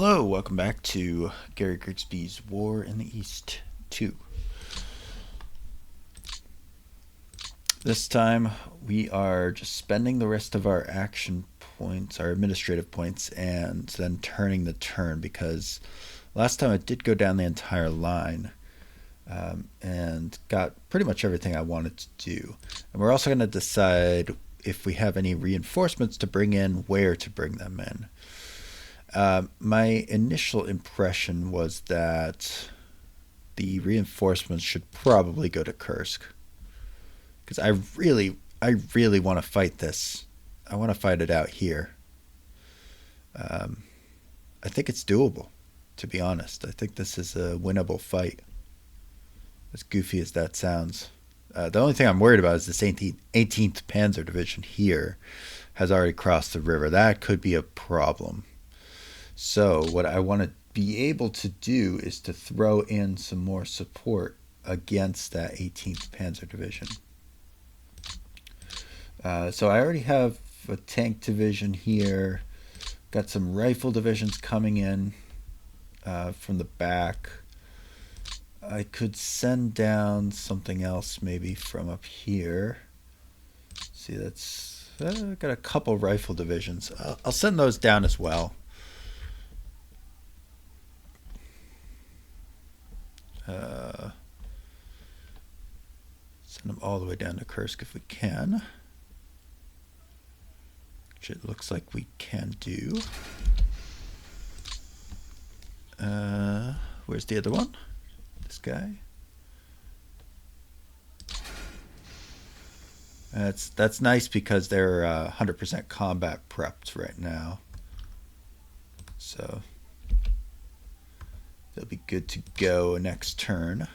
Hello, welcome back to Gary Grigsby's War in the East 2. This time we are just spending the rest of our action points, our administrative points, and then turning the turn because last time it did go down the entire line and got pretty much everything I wanted to do. And we're also going to decide if we have any reinforcements to bring in, where to bring them in. My initial impression was that the reinforcements should probably go to Kursk because I really want to fight this. I want to fight it out here. I think it's doable, to be honest. I think this is a winnable fight, as goofy as that sounds. The only thing I'm worried about is this 18th Panzer Division here has already crossed the river. That could be a problem. So what I want to be able to do is to throw in some more support against that 18th Panzer Division. So I already have a tank division here. Got some rifle divisions coming in from the back. I could send down something else maybe from up here. See, that's got a couple rifle divisions. I'll send those down as well. Send them all the way down to Kursk if we can, which it looks like we can do. Where's the other one? This guy. That's nice because they're 100% combat prepped right now, so they'll be good to go next turn.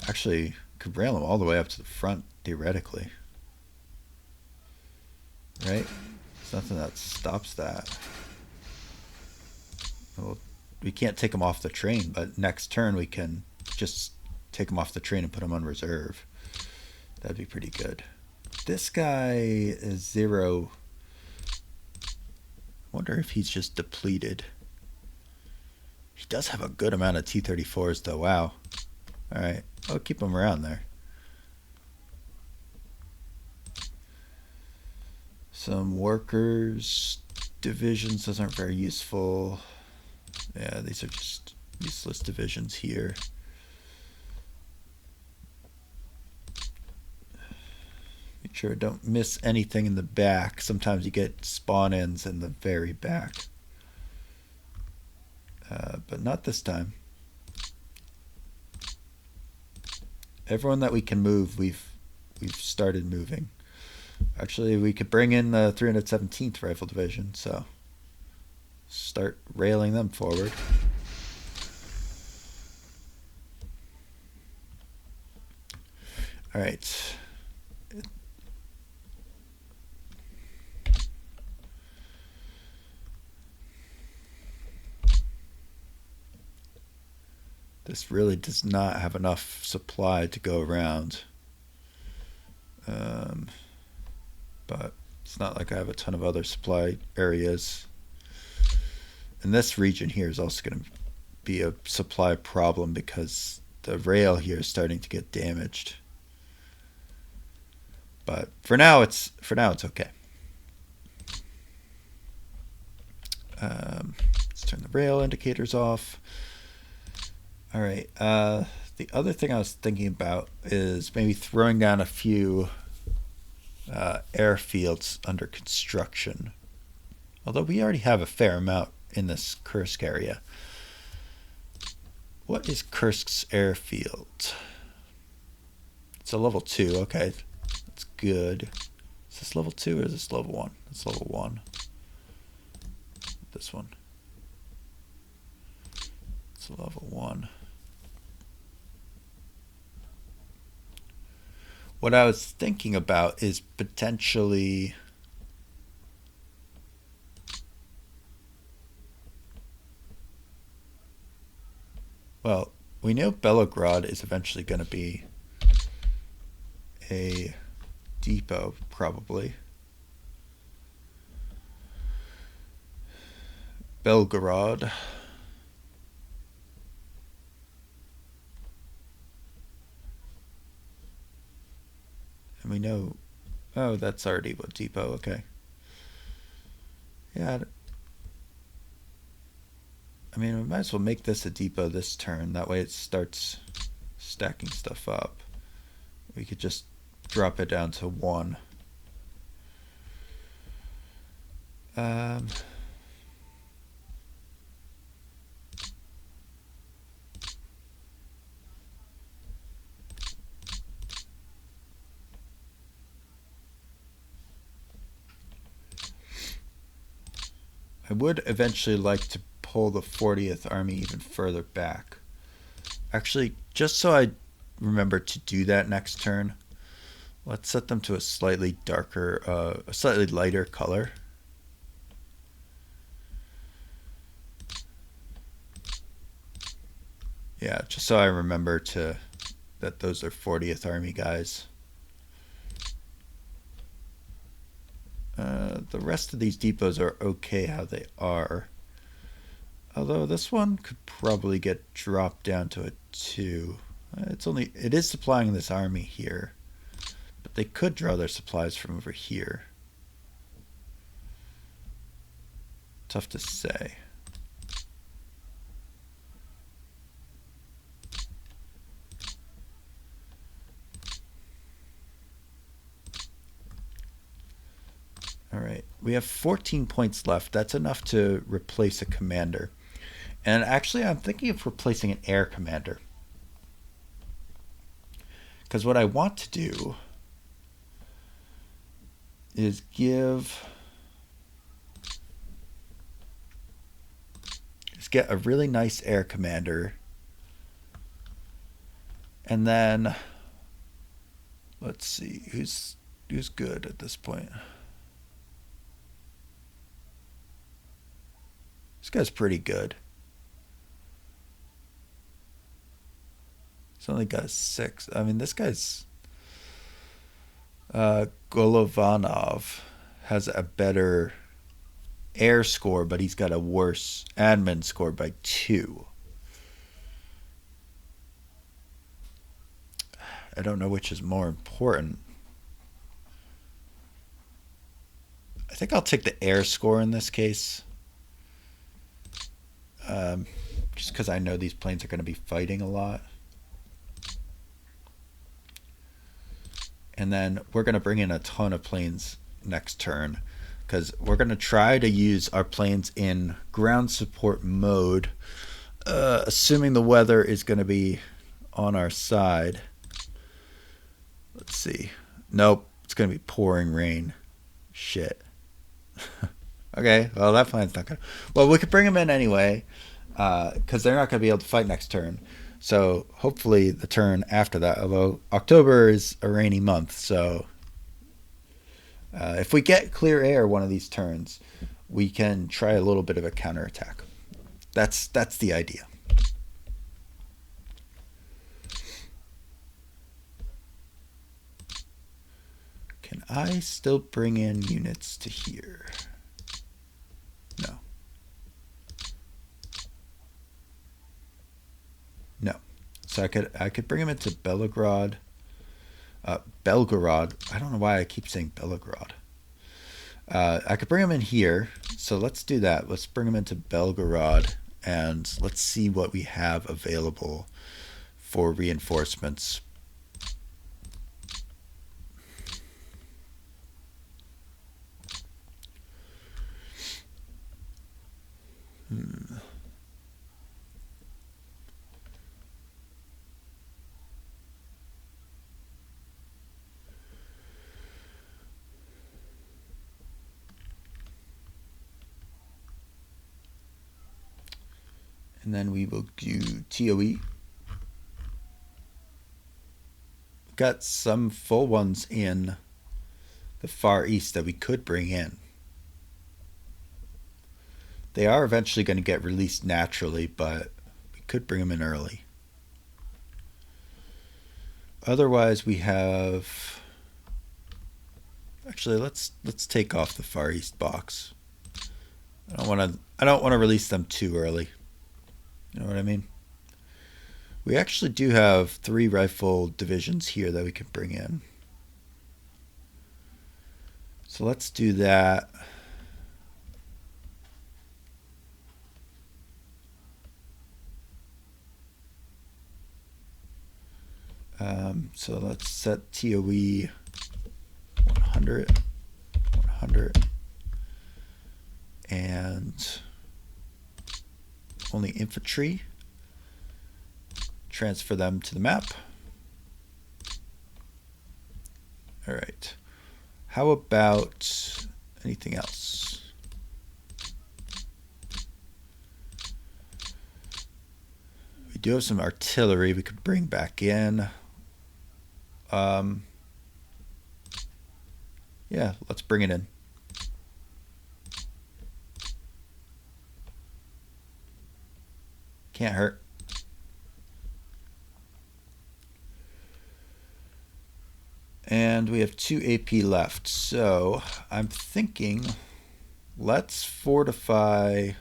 Actually, could rail them all the way up to the front theoretically, right? There's nothing that stops that. Well, we can't take them off the train, but next turn we can just take them off the train and put them on reserve. That'd be pretty good. This guy is 0. I wonder if he's just depleted. He does have a good amount of T-34s though. Wow. Alright, I'll keep him around there. Some workers divisions, those aren't very useful. Yeah, these are just useless divisions here. Make sure I don't miss anything in the back. Sometimes you get spawn-ins in the very back. But not this time. Everyone that we can move, we've started moving. Actually, we could bring in the 317th Rifle Division, so start railing them forward. All right. This really does not have enough supply to go around. But it's not like I have a ton of other supply areas. And this region here is also going to be a supply problem because the rail here is starting to get damaged. But for now it's okay. Let's turn the rail indicators off. All right. The other thing I was thinking about is maybe throwing down a few airfields under construction. Although we already have a fair amount in this Kursk area. What is Kursk's airfield? It's a level 2. Okay, that's good. Is this level 2 or is this level 1? It's level 1. This one. It's level 1. What I was thinking about is potentially well, we know Belgrade is eventually going to be a depot, probably. Belgorod. And we know, oh, that's already what depot. Okay. Yeah, I mean, we might as well make this a depot this turn. That way it starts stacking stuff up. We could just drop it down to 1. I would eventually like to pull the 40th Army even further back. Actually, just so I remember to do that next turn, let's set them to a slightly darker, a slightly lighter color. Yeah, just so I remember that those are 40th Army guys. The rest of these depots are okay how they are. Although this one could probably get dropped down to a 2. It is supplying this army here, but they could draw their supplies from over here. Tough to say. All right, we have 14 points left. That's enough to replace a commander. And actually, I'm thinking of replacing an air commander. Because what I want to do is get a really nice air commander. And then let's see who's good at this point. This guy's pretty good. He's only got a 6. I mean, this guy's Golovanov has a better air score, but he's got a worse admin score by 2. I don't know which is more important. I think I'll take the air score in this case. Just because I know these planes are going to be fighting a lot. And then we're going to bring in a ton of planes next turn, because we're going to try to use our planes in ground support mode, assuming the weather is going to be on our side. Let's see. Nope, it's going to be pouring rain. Shit. Okay, well, that plan's not good. Well, we could bring them in anyway, because they're not going to be able to fight next turn. So hopefully the turn after that, although October is a rainy month, so if we get clear air one of these turns, we can try a little bit of a counterattack. That's the idea. Can I still bring in units to here? No. No. So I could bring him into Belgorod. Belgorod. I don't know why I keep saying Belgorod. I could bring him in here. So let's do that. Let's bring him into Belgorod, and let's see what we have available for reinforcements. And then we will do TOE. We've got some full ones in the Far East that we could bring in. They are eventually going to get released naturally, but we could bring them in early. Otherwise, we have... Actually, let's take off the Far East box. I don't want to release them too early. You know what I mean? We actually do have 3 rifle divisions here that we could bring in. So let's do that. So let's set TOE 100, 100, and only infantry. Transfer them to the map. All right. How about anything else? We do have some artillery we could bring back in. Yeah, let's bring it in. Can't hurt. And we have 2 AP left. So I'm thinking let's fortify.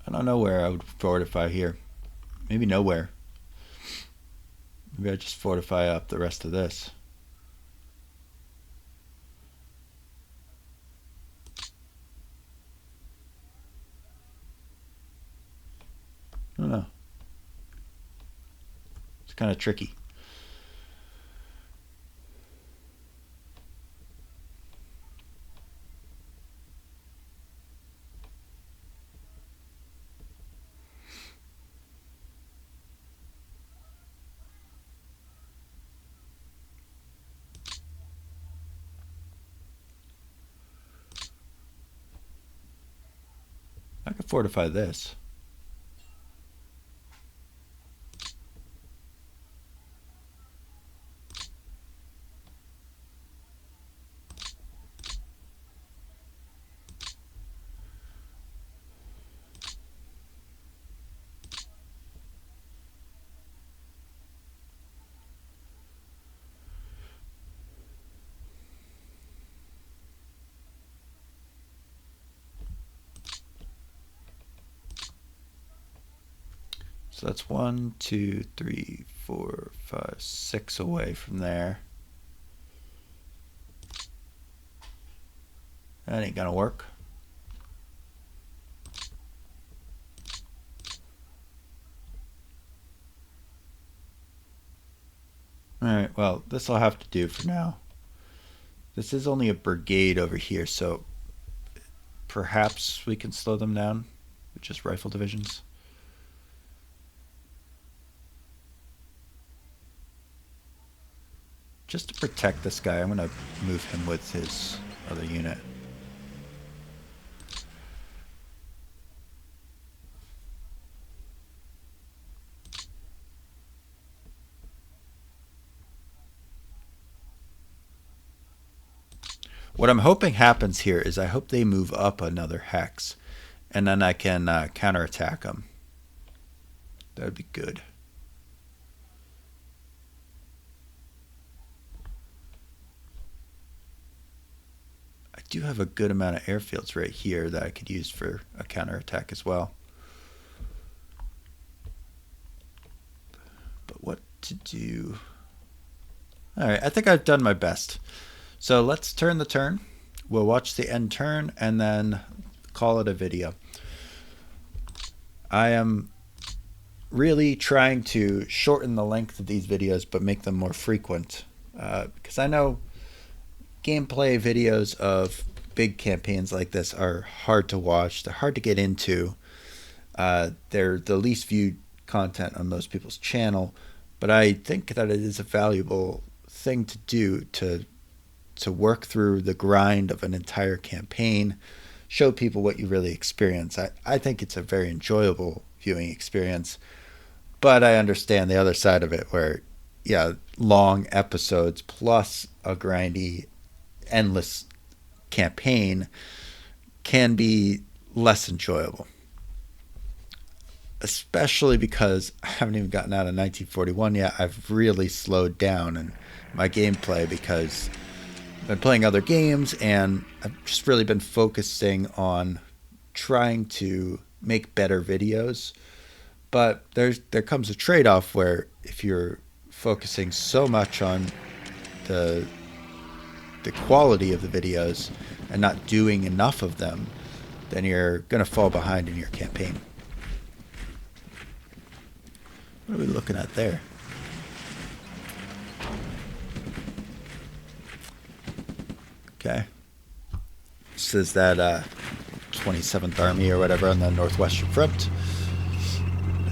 I don't know where I would fortify here. Maybe nowhere. Maybe I just fortify up the rest of this. I don't know. It's kind of tricky. I could fortify this. So that's 1, 2, 3, 4, 5, 6 away from there. That ain't gonna work. Alright, well, this will have to do for now. This is only a brigade over here, so perhaps we can slow them down with just rifle divisions. Just to protect this guy, I'm going to move him with his other unit. What I'm hoping happens here is I hope they move up another hex, and then I can counterattack them. That would be good. I do have a good amount of airfields right here that I could use for a counterattack as well. But what to do? Alright, I think I've done my best. So let's turn the turn. We'll watch the end turn and then call it a video. I am really trying to shorten the length of these videos but make them more frequent, because I know gameplay videos of big campaigns like this are hard to watch. They're hard to get into. They're the least viewed content on most people's channel, but I think that it is a valuable thing to do to work through the grind of an entire campaign, show people what you really experience. I think it's a very enjoyable viewing experience, but I understand the other side of it where yeah, long episodes plus a grindy, endless campaign can be less enjoyable. Especially because I haven't even gotten out of 1941 yet. I've really slowed down in my gameplay because I've been playing other games and I've just really been focusing on trying to make better videos. But there comes a trade off where if you're focusing so much on the the quality of the videos and not doing enough of them, then you're going to fall behind in your campaign. What are we looking at there? Okay. This is that 27th Army or whatever on the Northwestern Front.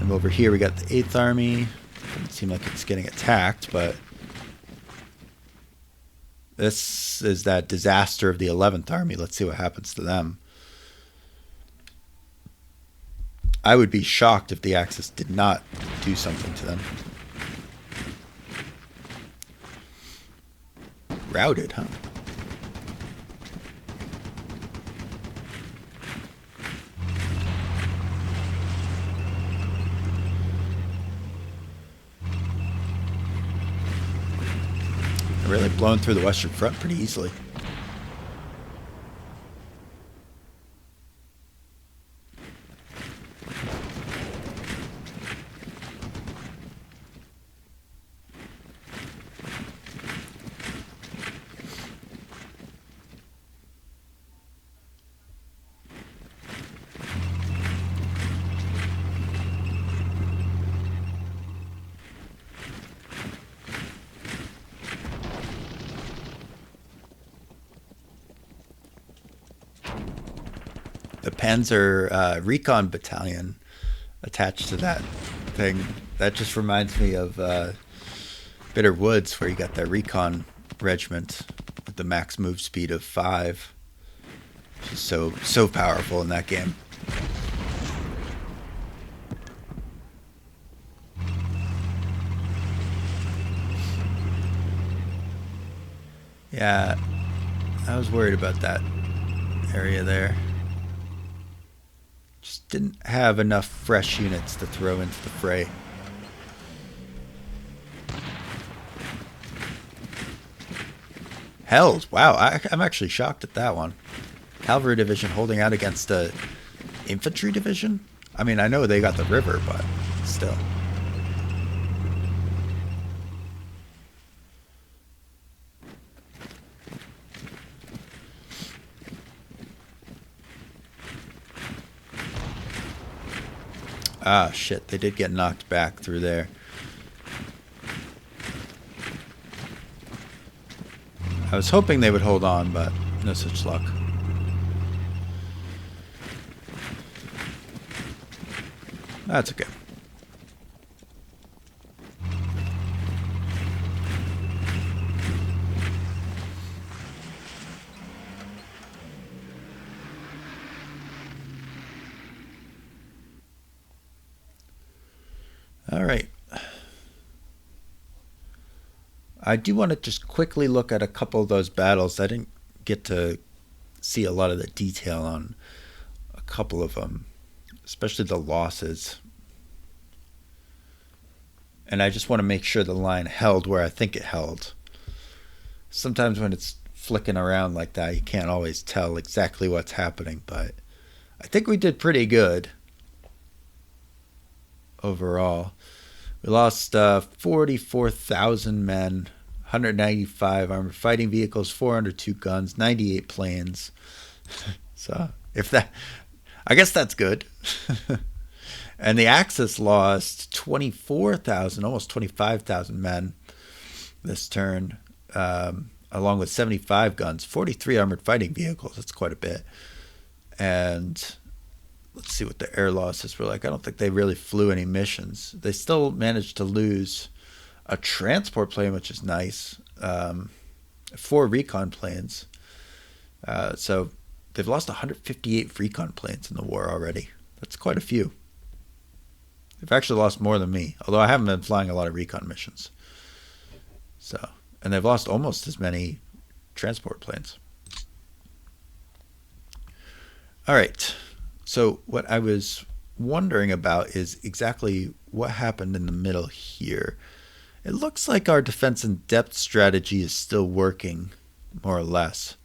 And over here we got the 8th Army. Doesn't seem like it's getting attacked, but this is that disaster of the 11th Army. Let's see what happens to them. I would be shocked if the Axis did not do something to them. Routed, huh? They're really blown through the Western Front pretty easily. The Panzer Recon Battalion attached to that thing. That just reminds me of Bitter Woods, where you got that Recon Regiment with the max move speed of 5. Just so powerful in that game. Yeah, I was worried about that area there. Just didn't have enough fresh units to throw into the fray. Held. Wow, I'm actually shocked at that one. Cavalry division holding out against a infantry division? I mean, I know they got the river, but still. Ah, shit, they did get knocked back through there. I was hoping they would hold on, but no such luck. That's okay. All right. I do want to just quickly look at a couple of those battles. I didn't get to see a lot of the detail on a couple of them, especially the losses. And I just want to make sure the line held where I think it held. Sometimes when it's flicking around like that, you can't always tell exactly what's happening, but I think we did pretty good overall. We lost 44,000 men, 195 armored fighting vehicles, 402 guns, 98 planes. So if that, I guess that's good. And the Axis lost 24,000, almost 25,000 men this turn, along with 75 guns, 43 armored fighting vehicles. That's quite a bit. And let's see what the air losses were like. I don't think they really flew any missions. They still managed to lose a transport plane, which is nice. 4 recon planes. So they've lost 158 recon planes in the war already. That's quite a few. They've actually lost more than me, although I haven't been flying a lot of recon missions. So, and they've lost almost as many transport planes. All right. So what I was wondering about is exactly what happened in the middle here. It looks like our defense in depth strategy is still working, more or less,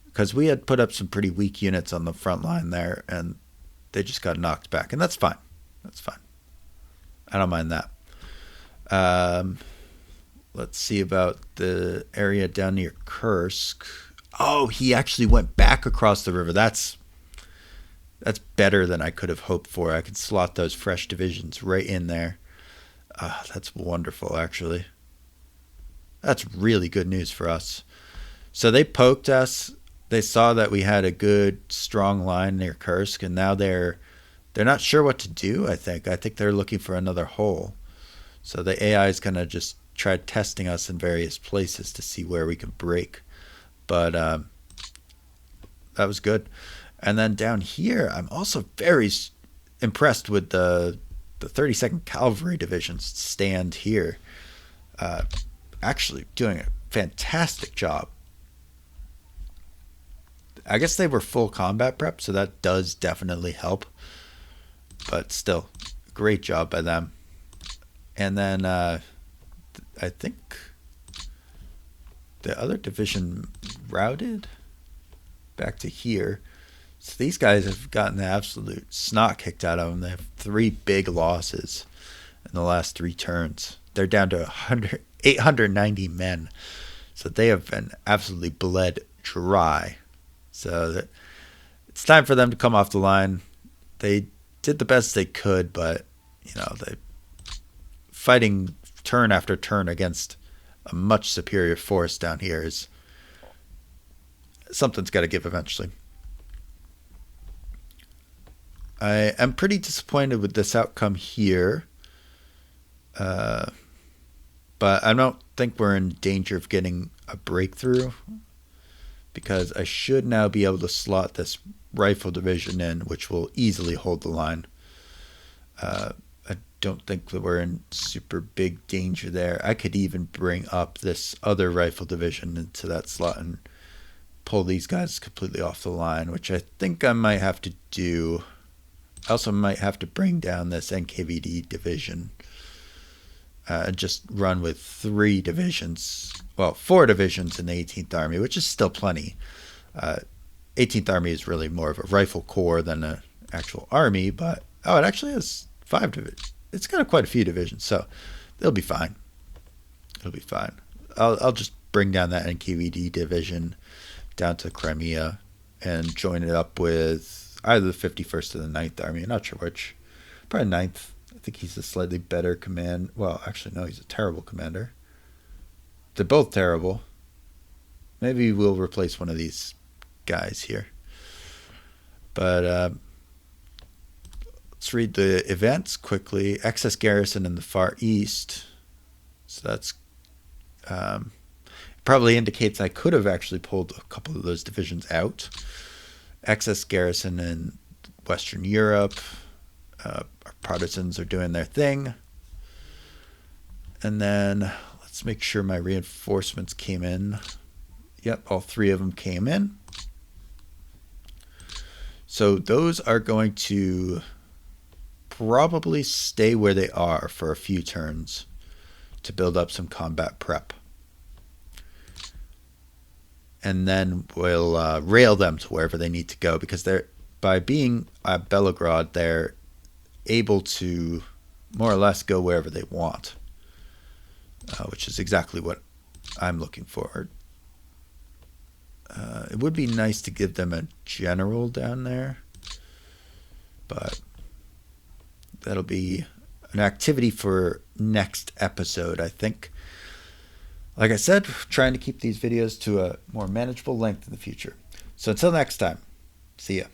because we had put up some pretty weak units on the front line there, and they just got knocked back, and that's fine. That's fine. I don't mind that. Let's see about the area down near Kursk. Oh, he actually went back across the river. That's better than I could have hoped for. I could slot those fresh divisions right in there. That's wonderful, actually. That's really good news for us. So they poked us. They saw that we had a good, strong line near Kursk, and now they're not sure what to do. I think they're looking for another hole. So the AI is gonna just try testing us in various places to see where we can break. But that was good. And then down here, I'm also very impressed with the 32nd Cavalry Division's stand here. Actually doing a fantastic job. I guess they were full combat prep, so that does definitely help. But still, great job by them. And then I think the other division routed back to here. So these guys have gotten the absolute snot kicked out of them. They have 3 big losses in the last 3 turns. They're down to 890 men. So they have been absolutely bled dry. So it's time for them to come off the line. They did the best they could, but they fighting turn after turn against a much superior force down here is something's got to give eventually. I am pretty disappointed with this outcome here, but I don't think we're in danger of getting a breakthrough, because I should now be able to slot this rifle division in, which will easily hold the line. I don't think that we're in super big danger there. I could even bring up this other rifle division into that slot and pull these guys completely off the line, which I think I might have to do. I also might have to bring down this NKVD division and just run with 3 divisions. Well, 4 divisions in the 18th Army, which is still plenty. 18th Army is really more of a rifle corps than an actual army, but it actually has 5 divisions. It's got quite a few divisions, so they'll be fine. It'll be fine. I'll just bring down that NKVD division down to Crimea and join it up with either the 51st or the 9th Army. I'm not sure which. Probably 9th. I think he's a slightly better command. Well, actually, no, he's a terrible commander. They're both terrible. Maybe we'll replace one of these guys here. But let's read the events quickly. Excess garrison in the Far East. So that's probably indicates I could have actually pulled a couple of those divisions out. Excess garrison in Western Europe. Our partisans are doing their thing. And then let's make sure my reinforcements came in. Yep, all 3 of them came in. So those are going to probably stay where they are for a few turns to build up some combat prep. And then we'll rail them to wherever they need to go, because by being at Belgrade, they're able to more or less go wherever they want, which is exactly what I'm looking for. It would be nice to give them a general down there, but that'll be an activity for next episode, I think. Like I said, trying to keep these videos to a more manageable length in the future. So until next time, see ya.